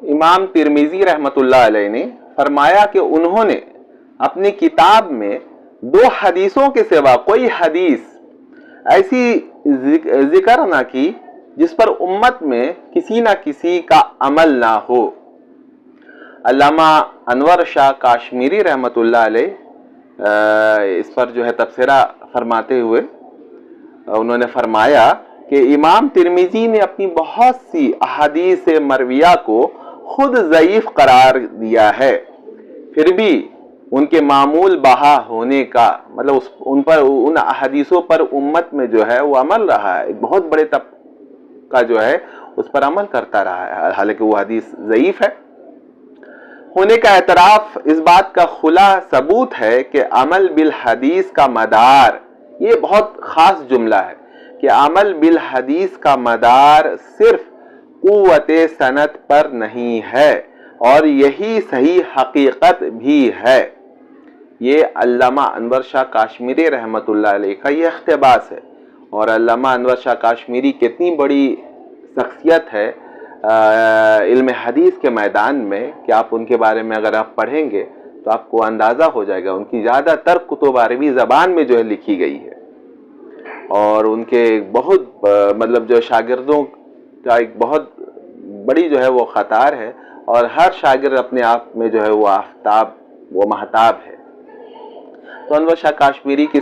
امام ترمذی رحمۃ اللہ علیہ نے فرمایا کہ انہوں نے اپنی کتاب میں 2 حدیثوں کے سوا کوئی حدیث ایسی ذکر نہ کی جس پر امت میں کسی نہ کسی کا عمل نہ ہو۔ علامہ انور شاہ کاشمیری رحمۃ اللہ علیہ اس پر جو ہے تبصرہ فرماتے ہوئے انہوں نے فرمایا کہ امام ترمذی نے اپنی بہت سی احادیث مرویہ کو خود ضعیف قرار دیا ہے، پھر بھی ان کے معمول بہا ہونے کا مطلب ان احادیثوں پر امت میں جو ہے وہ عمل رہا ہے، ایک بہت بڑے طبقہ جو ہے اس پر عمل کرتا رہا ہے، حالانکہ وہ حدیث ضعیف ہے ہونے کا اعتراف اس بات کا کھلا ثبوت ہے کہ عمل بالحدیث کا مدار، یہ بہت خاص جملہ ہے کہ عمل بالحدیث کا مدار صرف قوت سند پر نہیں ہے، اور یہی صحیح حقیقت بھی ہے۔ یہ علامہ انور شاہ کاشمیری رحمۃ اللہ علیہ کا یہ اقتباس ہے، اور علامہ انور شاہ کاشمیری کتنی بڑی شخصیت ہے علم حدیث کے میدان میں کہ آپ ان کے بارے میں اگر آپ پڑھیں گے تو آپ کو اندازہ ہو جائے گا۔ ان کی زیادہ تر کتب عربی زبان میں جو ہے لکھی گئی ہے، اور ان کے بہت مطلب جو شاگردوں کا ایک بہت بڑی جو ہے وہ قطار ہے، اور ہر شاگرد اپنے آپ میں جو ہے وہ آفتاب، وہ مہتاب ہے۔ تو انور شاہ کاشمیری کی